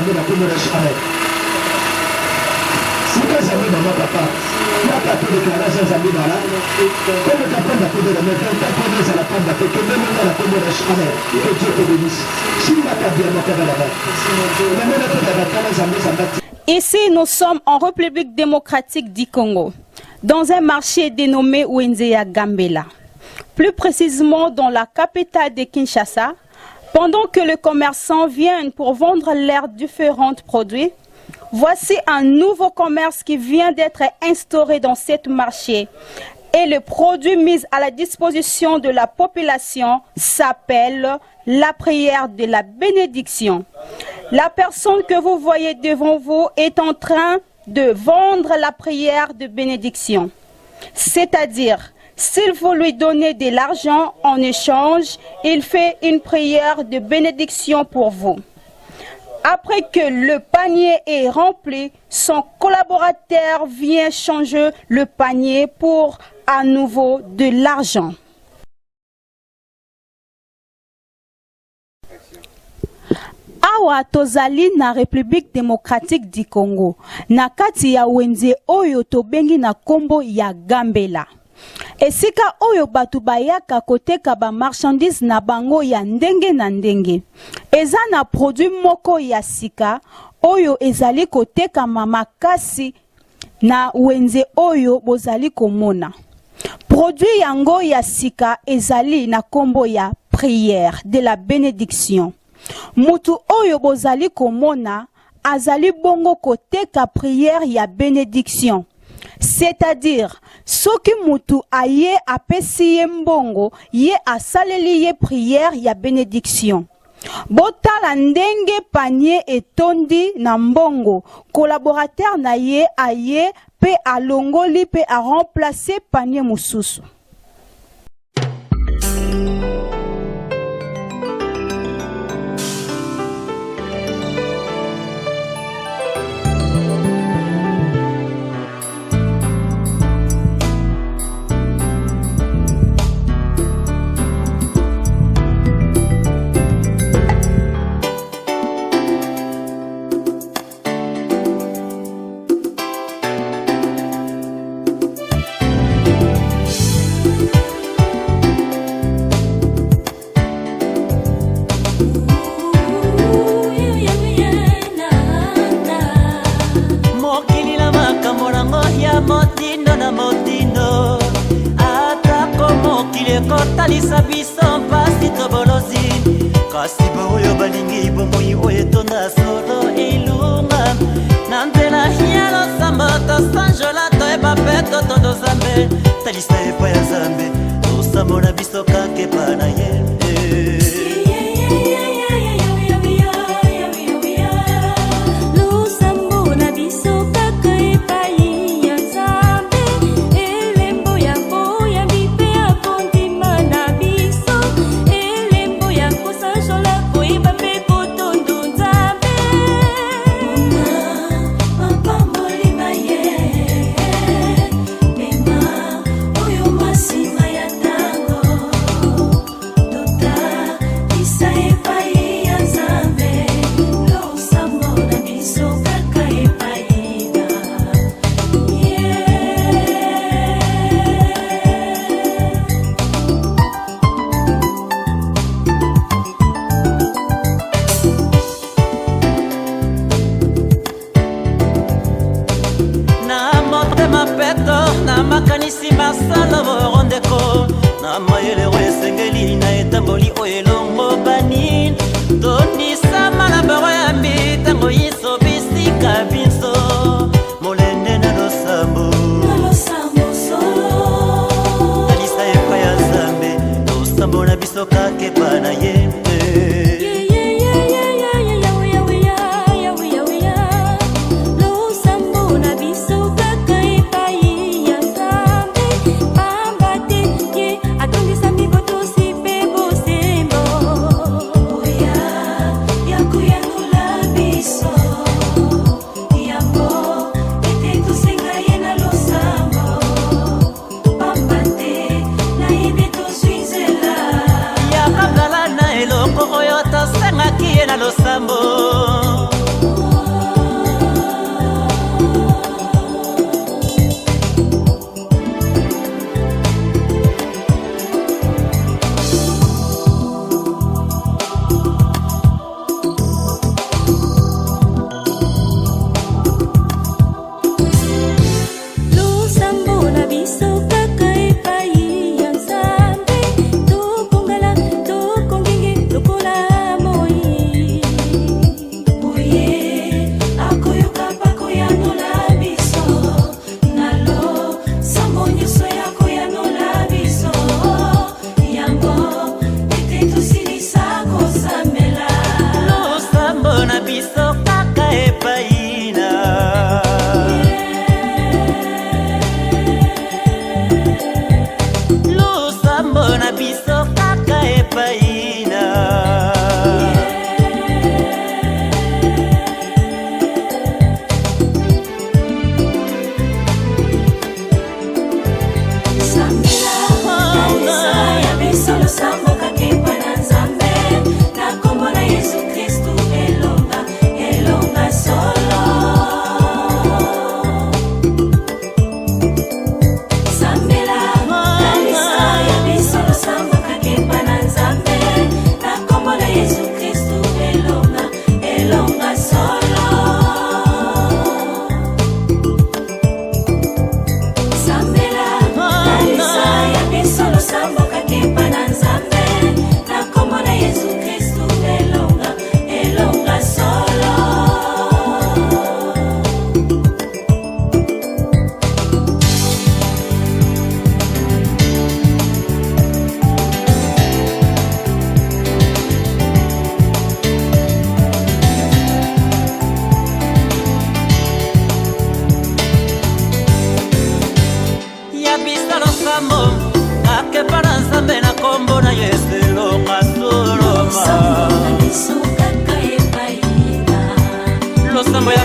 Nzambe na kombo na Yesu. Amen. Sika Nzambe mama papa. Yaka to déclaration Nzambe bala. Comme ta panda to de la mer, ta panda za la panda to que même dans la kombo na Yesu. Amen. Que Dieu te bénisse. Simba ta bien mo kaba la ba. Na mena to da kala Nzambe Nzambe. Ici, nous sommes en République démocratique du Congo, dans un marché dénommé Wenzeya Gambela. Plus précisément dans la capitale de Kinshasa, pendant que les commerçants viennent pour vendre leurs différents produits, voici un nouveau commerce qui vient d'être instauré dans ce marché. Et le produit mis à la disposition de la population s'appelle la prière de la bénédiction. La personne que vous voyez devant vous est en train de vendre la prière de bénédiction. C'est-à-dire, s'il vous lui donnez de l'argent en échange, il fait une prière de bénédiction pour vous. Après que le panier est rempli, son collaborateur vient changer le panier pour à nouveau de l'argent. Awa tozali na République démocratique du Congo, na kati ya wenze oyo tobengi na kombo ya Gambela. Esika oyo batu bayaka koteka ba marchandise na bango ya ndenge na ndenge. Eza na produit moko ya sika oyo ezali koteka makasi na wenze oyo bozali komona. Produit yango ya sika ezali na kombo ya prière de la bénédiction. Mutu oyo bozali komona azali bongo koteka prière ya bénédiction. C'est-à-dire, soki mutu aye apesi ye mbongo, ye asaleli ye prière ya bénédiction. Botala ndenge panier etondi na mbongo, collaborateur na ye aye pe alongoli pe a remplacer panier mususu. Kotalisa biso pasi tobolozi kasi boyo balingi bomoi oyo tonda solo ilunga na nzela ya losambo tosanjola toyeba mpe totondo zambe talisa epa ya zambe tosambola biso kaka epa na ye. Makanisi masala borondeko na mayele wesengeli na etamboli oyelongo banin tondisa malaboro ya mitango yiso bisika binso molende na losambo talisa epa ya zambe tosambo na biso kakepa na ye. Yeah.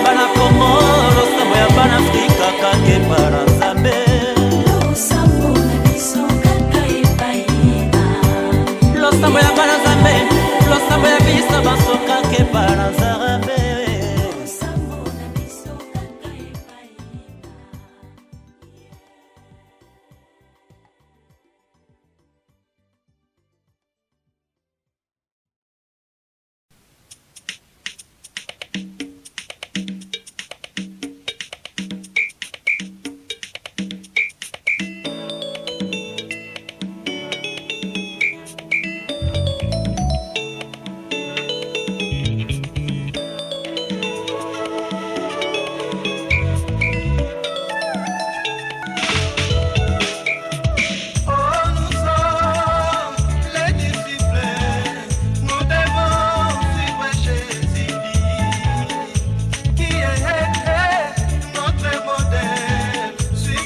bana Kongo, losambo ya bana Afrika kake para Nzambe. Losambo na biso kaka epaina. Losambo ya bana Nzambe, losambo ya biso baso kake para Nzambe.